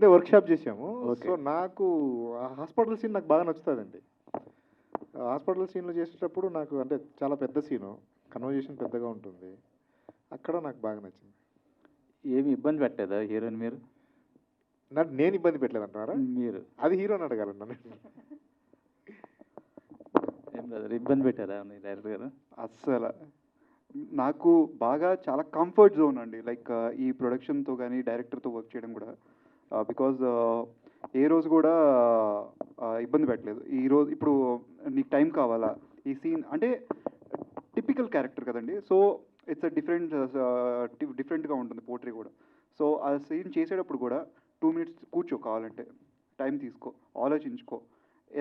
ముందే వర్క్షాప్ చేసాము. Okay. So నాకు ఆ హాస్పిటల్ సీన్ నాకు బాగా నచ్చుతుందండి. హాస్పిటల్ సీన్లు చేసేటప్పుడు నాకు అంటే చాలా పెద్ద సీను, కన్వర్జేషన్ పెద్దగా ఉంటుంది. అక్కడ నాకు బాగా నచ్చింది. ఏమి ఇబ్బంది పెట్టలేదా హీరోని మీరు? నేను ఇబ్బంది పెట్టలేదంటారా? మీరు అది హీరోని అడగాలండి నన్ను. ఏం బ్రదర్ ఇబ్బంది పెట్టారా డైరెక్టర్ గారు? అస్సలు నాకు బాగా చాలా కంఫర్ట్ జోన్ అండి. లైక్ ఈ ప్రొడక్షన్తో కానీ డైరెక్టర్తో వర్క్ చేయడం కూడా బికాజ్ ఏ రోజు కూడా ఇబ్బంది పెట్టలేదు. ఈరోజు ఇప్పుడు నీకు టైం కావాలా, ఈ సీన్ అంటే టిపికల్ క్యారెక్టర్ కదండి. సో ఇట్స్ డిఫరెంట్గా ఉంటుంది పోట్రీ కూడా. సో ఆ సీన్ చేసేటప్పుడు కూడా 2 minutes కూర్చో, కావాలంటే టైం తీసుకో, ఆలోచించుకో,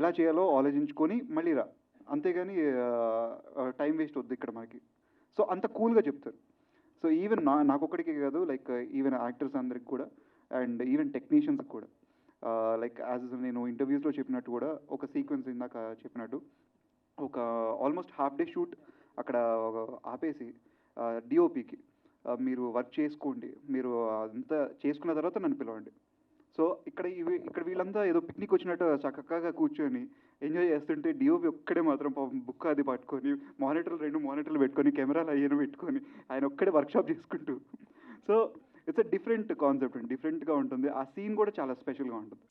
ఎలా చేయాలో ఆలోచించుకొని మళ్ళీ రా, అంతేగాని టైం వేస్ట్ వద్దు ఇక్కడ మనకి. సో అంత కూల్గా చెప్తారు. సో ఈవెన్ నాకొక్కడికే కాదు, లైక్ ఈవెన్ యాక్టర్స్ అందరికి కూడా అండ్ ఈవెన్ టెక్నీషియన్స్కి కూడా. లైక్ యాజ్ నేను ఇంటర్వ్యూస్లో చెప్పినట్టు కూడా ఒక సీక్వెన్స్ ఇందాక చెప్పినట్టు ఒక ఆల్మోస్ట్ హాఫ్ డే షూట్ అక్కడ ఆపేసి డిఓపికి మీరు వర్క్ చేసుకోండి, మీరు అంతా చేసుకున్న తర్వాత నన్ను పిలవండి. సో ఇక్కడ వీళ్ళంతా ఏదో పిక్నిక్ వచ్చినట్టు చక్కగా కూర్చొని ఎంజాయ్ చేస్తుంటే డిఓపి ఒక్కడే మాత్రం బుక్ అది పట్టుకొని రెండు మానిటర్లు పెట్టుకొని కెమెరాలు అయ్యను పెట్టుకొని ఆయన ఒక్కడే వర్క్షాప్ చేసుకుంటూ. So it's a different concept అండి, డిఫరెంట్గా ఉంటుంది. ఆ సీన్ కూడా చాలా స్పెషల్గా ఉంటుంది.